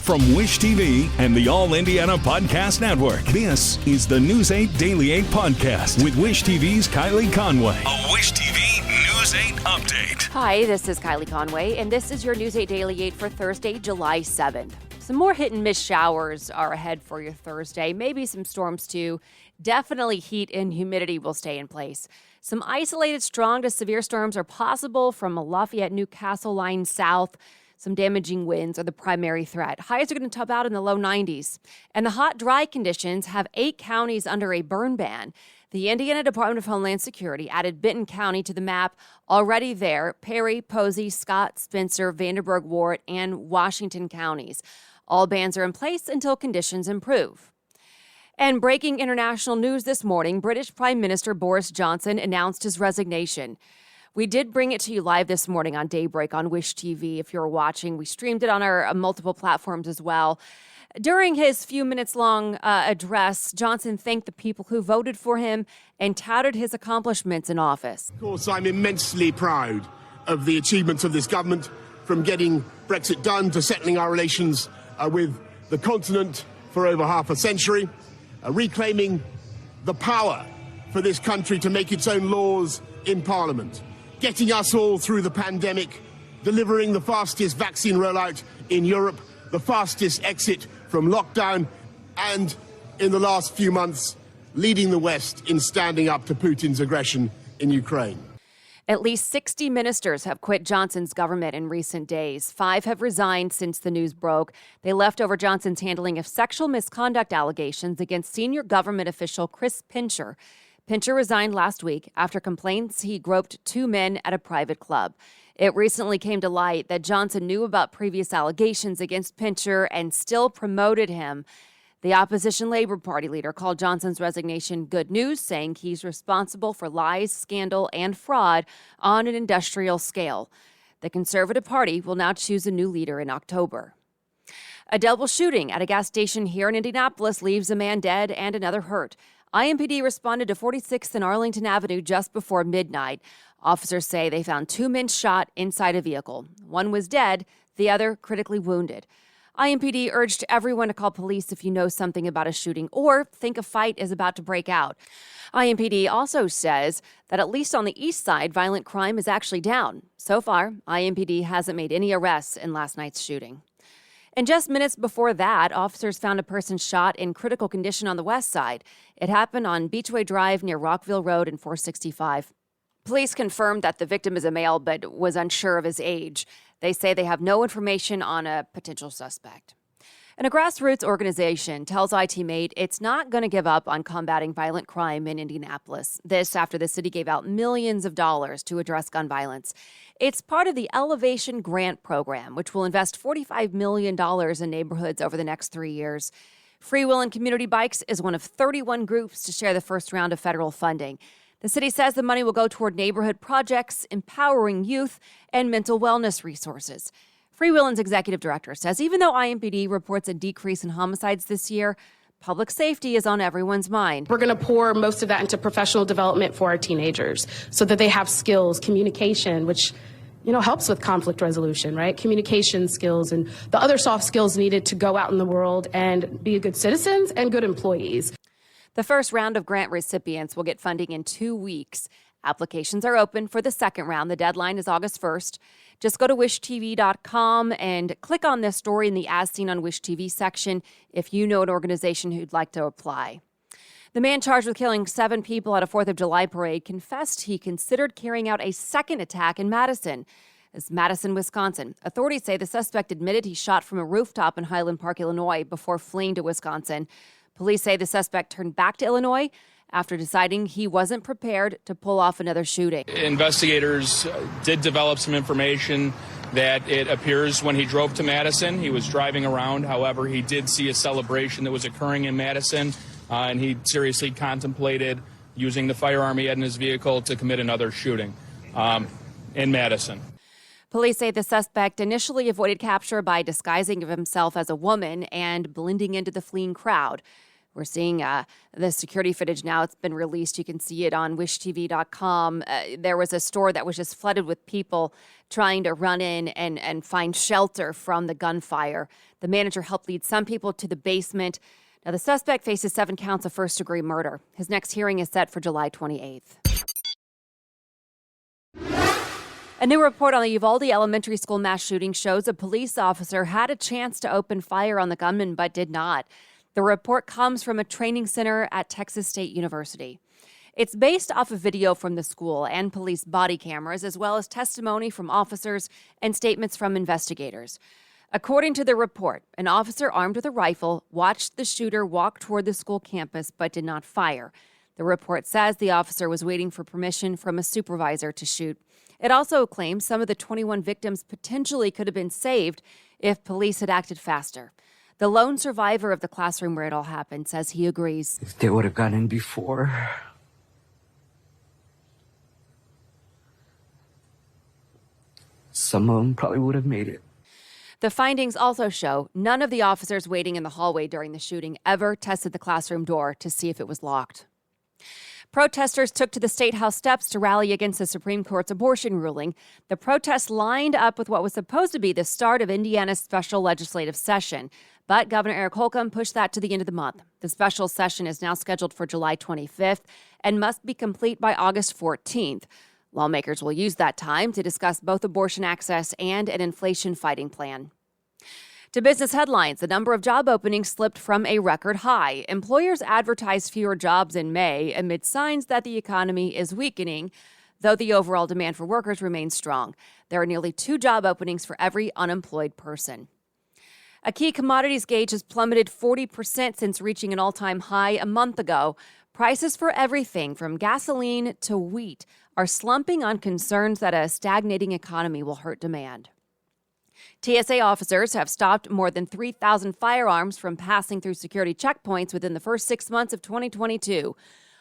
From Wish TV and the All Indiana Podcast Network, this is the News 8 Daily 8 Podcast with Wish TV's Kylie Conway. A Wish TV News 8 update. Hi, this is Kylie Conway, and this is your News 8 Daily 8 for Thursday, July 7th. Some more hit and miss showers are ahead for your Thursday. Maybe some storms too. Definitely heat and humidity will stay in place. Some isolated strong to severe storms are possible from Lafayette Newcastle line south. Some damaging winds are the primary threat. Highs are going to top out in the low 90s. And the hot, dry conditions have 8 counties under a burn ban. The Indiana Department of Homeland Security added Benton County to the map. Already there, Perry, Posey, Scott, Spencer, Vanderburgh, Ward, and Washington counties. All bans are in place until conditions improve. And breaking international news this morning, British Prime Minister Boris Johnson announced his resignation. We did bring it to you live this morning on Daybreak on Wish TV. If you're watching, we streamed it on our multiple platforms as well. During his few minutes long address, Johnson thanked the people who voted for him and touted his accomplishments in office. Of course, I'm immensely proud of the achievements of this government, from getting Brexit done to settling our relations with the continent for over half a century, reclaiming the power for this country to make its own laws in Parliament, getting us all through the pandemic, delivering the fastest vaccine rollout in Europe, the fastest exit from lockdown, and in the last few months, leading the West in standing up to Putin's aggression in Ukraine. At least 60 ministers have quit Johnson's government in recent days. 5 have resigned since the news broke. They left over Johnson's handling of sexual misconduct allegations against senior government official Chris Pincher. Pincher resigned last week after complaints he groped 2 men at a private club. It recently came to light that Johnson knew about previous allegations against Pincher and still promoted him. The opposition Labor Party leader called Johnson's resignation good news, saying he's responsible for lies, scandal, and fraud on an industrial scale. The Conservative Party will now choose a new leader in October. A double shooting at a gas station here in Indianapolis leaves a man dead and another hurt. IMPD responded to 46th and Arlington Avenue just before midnight. Officers say they found 2 men shot inside a vehicle. One was dead, the other critically wounded. IMPD urged everyone to call police if you know something about a shooting or think a fight is about to break out. IMPD also says that at least on the east side, violent crime is actually down. So far, IMPD hasn't made any arrests in last night's shooting. And just minutes before that, officers found a person shot in critical condition on the west side. It happened on Beachway Drive near Rockville Road and 465. Police confirmed that the victim is a male but was unsure of his age. They say they have no information on a potential suspect. And a grassroots organization tells ITmate it's not going to give up on combating violent crime in Indianapolis. This after the city gave out millions of dollars to address gun violence. It's part of the Elevation Grant Program, which will invest $45 million in neighborhoods over the next 3 years. Free Will and Community Bikes is one of 31 groups to share the first round of federal funding. The city says the money will go toward neighborhood projects, empowering youth, and mental wellness resources. Free Will's executive director says even though IMPD reports a decrease in homicides this year, public safety is on everyone's mind. We're going to pour most of that into professional development for our teenagers so that they have skills, communication, which helps with conflict resolution, right? Communication skills and the other soft skills needed to go out in the world and be good citizens and good employees. The first round of grant recipients will get funding in 2 weeks. Applications are open for the second round. The deadline is August 1st. Just go to wishtv.com and click on this story in the As Seen on Wish TV section if you know an organization who'd like to apply. The man charged with killing 7 people at a 4th of July parade confessed he considered carrying out a second attack in Madison. It's Madison, Wisconsin. Authorities say the suspect admitted he shot from a rooftop in Highland Park, Illinois, before fleeing to Wisconsin. Police say the suspect turned back to Illinois after deciding he wasn't prepared to pull off another shooting. Investigators did develop some information that it appears when he drove to Madison, he was driving around. However, he did see a celebration that was occurring in Madison, and he seriously contemplated using the firearm he had in his vehicle to commit another shooting in Madison. Police say the suspect initially avoided capture by disguising himself as a woman and blending into the fleeing crowd. We're seeing the security footage now. It's been released. You can see it on wishtv.com. There was a store that was just flooded with people trying to run in and find shelter from the gunfire. The manager helped lead some people to the basement. Now, the suspect faces 7 counts of first-degree murder. His next hearing is set for July 28th. A new report on the Uvalde Elementary School mass shooting shows a police officer had a chance to open fire on the gunman but did not. The report comes from a training center at Texas State University. It's based off of video from the school and police body cameras, as well as testimony from officers and statements from investigators. According to the report, an officer armed with a rifle watched the shooter walk toward the school campus but did not fire. The report says the officer was waiting for permission from a supervisor to shoot. It also claims some of the 21 victims potentially could have been saved if police had acted faster. The lone survivor of the classroom where it all happened says he agrees. If they would have gotten in before, some of them probably would have made it. The findings also show none of the officers waiting in the hallway during the shooting ever tested the classroom door to see if it was locked. Protesters took to the State House steps to rally against the Supreme Court's abortion ruling. The protests lined up with what was supposed to be the start of Indiana's special legislative session. But Governor Eric Holcomb pushed that to the end of the month. The special session is now scheduled for July 25th and must be complete by August 14th. Lawmakers will use that time to discuss both abortion access and an inflation-fighting plan. To business headlines, the number of job openings slipped from a record high. Employers advertised fewer jobs in May amid signs that the economy is weakening, though the overall demand for workers remains strong. There are nearly 2 job openings for every unemployed person. A key commodities gauge has plummeted 40% since reaching an all-time high a month ago. Prices for everything from gasoline to wheat are slumping on concerns that a stagnating economy will hurt demand. TSA officers have stopped more than 3,000 firearms from passing through security checkpoints within the first 6 months of 2022.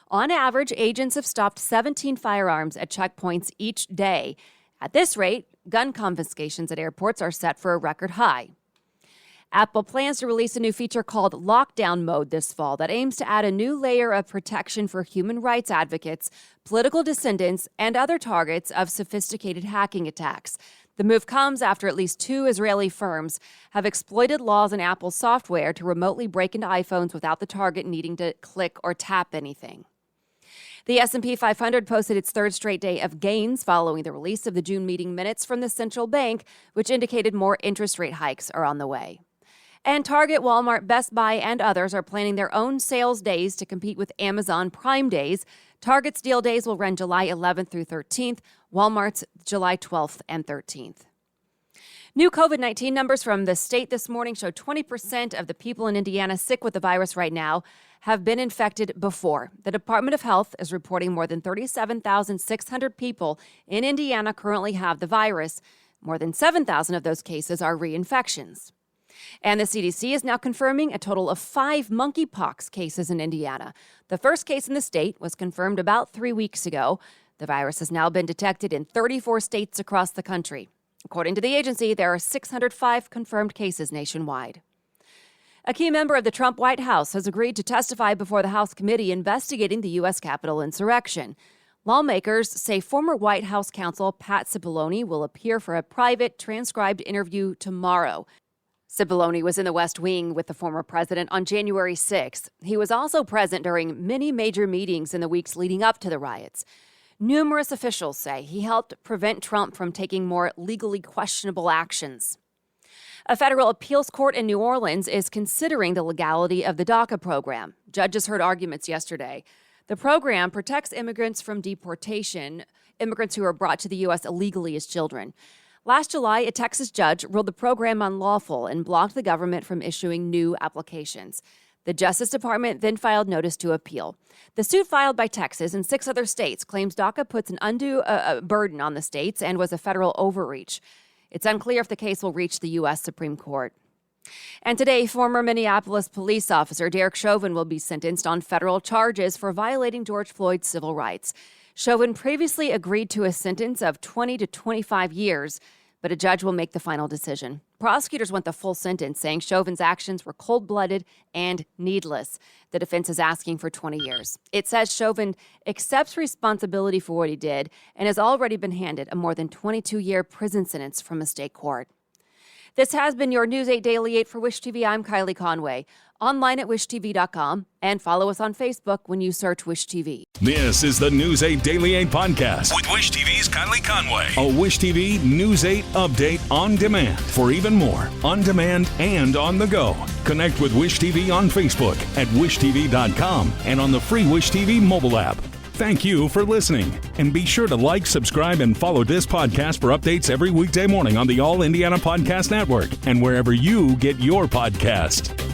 On average, agents have stopped 17 firearms at checkpoints each day. At this rate, gun confiscations at airports are set for a record high. Apple plans to release a new feature called Lockdown Mode this fall that aims to add a new layer of protection for human rights advocates, political dissidents, and other targets of sophisticated hacking attacks. The move comes after at least 2 Israeli firms have exploited laws in Apple's software to remotely break into iPhones without the target needing to click or tap anything. The S&P 500 posted its 3rd straight day of gains following the release of the June meeting minutes from the central bank, which indicated more interest rate hikes are on the way. And Target, Walmart, Best Buy, and others are planning their own sales days to compete with Amazon Prime Days. Target's deal days will run July 11th through 13th, Walmart's July 12th and 13th. New COVID-19 numbers from the state this morning show 20% of the people in Indiana sick with the virus right now have been infected before. The Department of Health is reporting more than 37,600 people in Indiana currently have the virus. More than 7,000 of those cases are reinfections. And the CDC is now confirming a total of 5 monkeypox cases in Indiana. The first case in the state was confirmed about 3 weeks ago. The virus has now been detected in 34 states across the country. According to the agency, there are 605 confirmed cases nationwide. A key member of the Trump White House has agreed to testify before the House committee investigating the U.S. Capitol insurrection. Lawmakers say former White House counsel Pat Cipollone will appear for a private, transcribed interview tomorrow. Cipollone was in the West Wing with the former president on January 6th. He was also present during many major meetings in the weeks leading up to the riots. Numerous officials say he helped prevent Trump from taking more legally questionable actions. A federal appeals court in New Orleans is considering the legality of the DACA program. Judges heard arguments yesterday. The program protects immigrants from deportation, immigrants who are brought to the U.S. illegally as children. Last July, a Texas judge ruled the program unlawful and blocked the government from issuing new applications. The Justice Department then filed notice to appeal. The suit filed by Texas and 6 other states claims DACA puts an undue burden on the states and was a federal overreach. It's unclear if the case will reach the U.S. Supreme Court. And today, former Minneapolis police officer Derek Chauvin will be sentenced on federal charges for violating George Floyd's civil rights. Chauvin previously agreed to a sentence of 20 to 25 years, but a judge will make the final decision. Prosecutors want the full sentence, saying Chauvin's actions were cold-blooded and needless. The defense is asking for 20 years. It says Chauvin accepts responsibility for what he did and has already been handed a more than 22-year prison sentence from a state court. This has been your News 8 Daily 8 for Wish TV. I'm Kylie Conway. Online at wishtv.com and follow us on Facebook when you search Wish TV. This is the News 8 Daily 8 podcast with Wish TV's Kylie Conway. A Wish TV News 8 update on demand. For even more, on demand and on the go. Connect with Wish TV on Facebook at wishtv.com and on the free Wish TV mobile app. Thank you for listening. And be sure to like, subscribe, and follow this podcast for updates every weekday morning on the All Indiana Podcast Network and wherever you get your podcast.